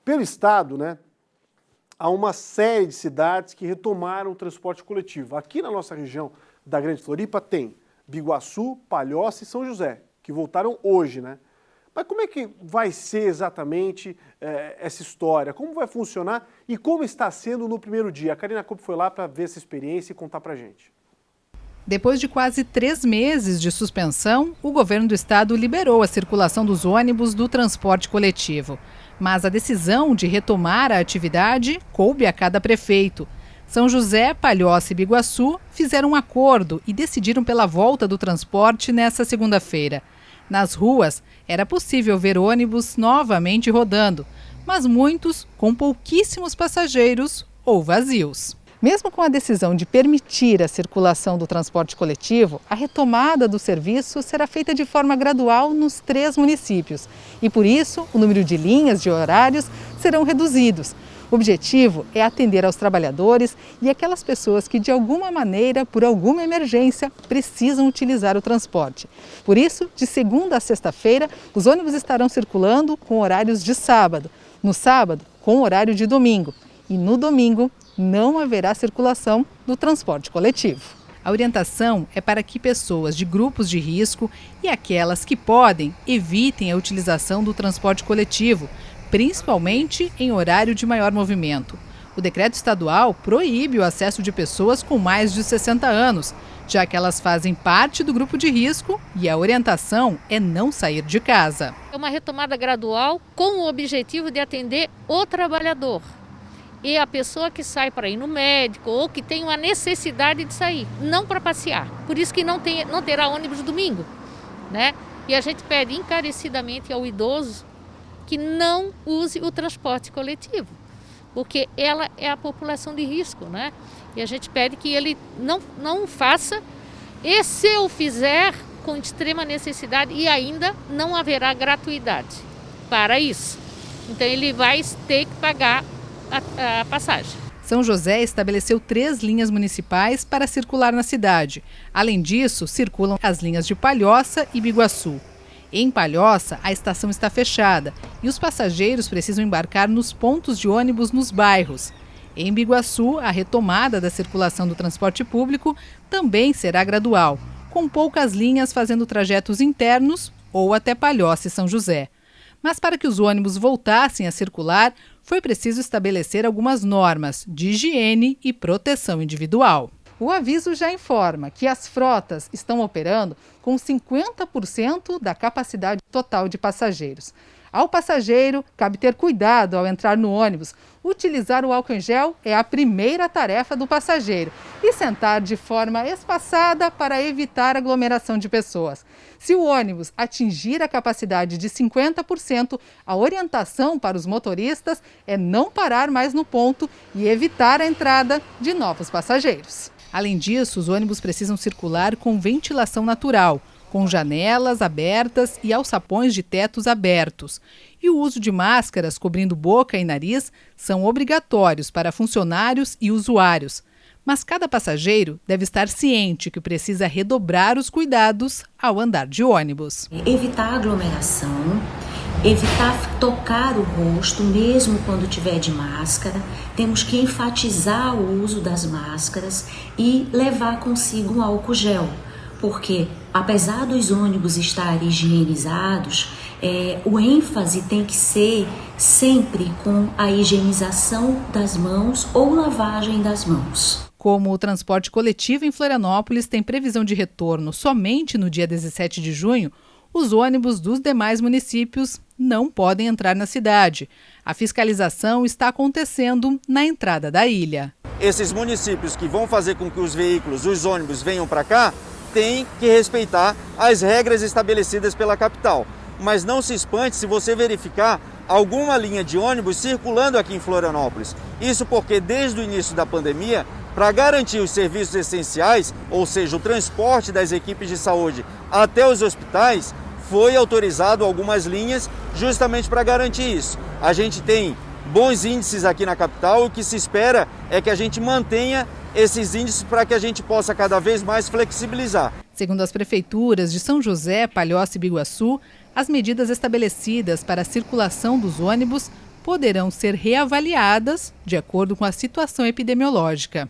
Pelo Estado, né, há uma série de cidades que retomaram o transporte coletivo. Aqui na nossa região da Grande Floripa tem Biguaçu, Palhoça e São José, que voltaram hoje, né? Mas como é que vai ser exatamente essa história? Como vai funcionar e como está sendo no primeiro dia? A Karina Coupe foi lá para ver essa experiência e contar para a gente. Depois de quase 3 meses de suspensão, o governo do estado liberou a circulação dos ônibus do transporte coletivo. Mas a decisão de retomar a atividade coube a cada prefeito. São José, Palhoça e Biguaçu fizeram um acordo e decidiram pela volta do transporte nesta segunda-feira. Nas ruas, era possível ver ônibus novamente rodando, mas muitos com pouquíssimos passageiros ou vazios. Mesmo com a decisão de permitir a circulação do transporte coletivo, a retomada do serviço será feita de forma gradual nos 3 municípios. E por isso, o número de linhas de horários serão reduzidos. O objetivo é atender aos trabalhadores e aquelas pessoas que, de alguma maneira, por alguma emergência, precisam utilizar o transporte. Por isso, de segunda a sexta-feira, os ônibus estarão circulando com horários de sábado. No sábado, com horário de domingo. E no domingo, não haverá circulação do transporte coletivo. A orientação é para que pessoas de grupos de risco e aquelas que podem evitem a utilização do transporte coletivo, principalmente em horário de maior movimento. O decreto estadual proíbe o acesso de pessoas com mais de 60 anos, já que elas fazem parte do grupo de risco e a orientação é não sair de casa. É uma retomada gradual com o objetivo de atender o trabalhador. E a pessoa que sai para ir no médico ou que tem uma necessidade de sair, não para passear. Por isso que não terá ônibus domingo, né? E a gente pede encarecidamente ao idoso que não use o transporte coletivo, porque ela é a população de risco, né? E a gente pede que ele não faça, e se o fizer com extrema necessidade, e ainda não haverá gratuidade para isso. Então ele vai ter que pagar a passagem. São José estabeleceu 3 linhas municipais para circular na cidade. Além disso, circulam as linhas de Palhoça e Biguaçu. Em Palhoça, a estação está fechada e os passageiros precisam embarcar nos pontos de ônibus nos bairros. Em Biguaçu, a retomada da circulação do transporte público também será gradual, com poucas linhas fazendo trajetos internos ou até Palhoça e São José. Mas para que os ônibus voltassem a circular, foi preciso estabelecer algumas normas de higiene e proteção individual. O aviso já informa que as frotas estão operando com 50% da capacidade total de passageiros. Ao passageiro, cabe ter cuidado ao entrar no ônibus. Utilizar o álcool em gel é a primeira tarefa do passageiro e sentar de forma espaçada para evitar aglomeração de pessoas. Se o ônibus atingir a capacidade de 50%, a orientação para os motoristas é não parar mais no ponto e evitar a entrada de novos passageiros. Além disso, os ônibus precisam circular com ventilação natural, com janelas abertas e alçapões de tetos abertos. E o uso de máscaras cobrindo boca e nariz são obrigatórios para funcionários e usuários. Mas cada passageiro deve estar ciente que precisa redobrar os cuidados ao andar de ônibus. Evitar aglomeração, evitar tocar o rosto, mesmo quando tiver de máscara. Temos que enfatizar o uso das máscaras e levar consigo um álcool gel. Porque, apesar dos ônibus estarem higienizados, o ênfase tem que ser sempre com a higienização das mãos ou lavagem das mãos. Como o transporte coletivo em Florianópolis tem previsão de retorno somente no dia 17 de junho, os ônibus dos demais municípios não podem entrar na cidade. A fiscalização está acontecendo na entrada da ilha. Esses municípios que vão fazer com que os veículos, os ônibus venham para cá, tem que respeitar as regras estabelecidas pela capital. Mas não se espante se você verificar alguma linha de ônibus circulando aqui em Florianópolis. Isso porque desde o início da pandemia, para garantir os serviços essenciais, ou seja, o transporte das equipes de saúde até os hospitais, foi autorizado algumas linhas justamente para garantir isso. A gente tem bons índices aqui na capital, o que se espera é que a gente mantenha esses índices para que a gente possa cada vez mais flexibilizar. Segundo as prefeituras de São José, Palhoça e Biguaçu, as medidas estabelecidas para a circulação dos ônibus poderão ser reavaliadas de acordo com a situação epidemiológica.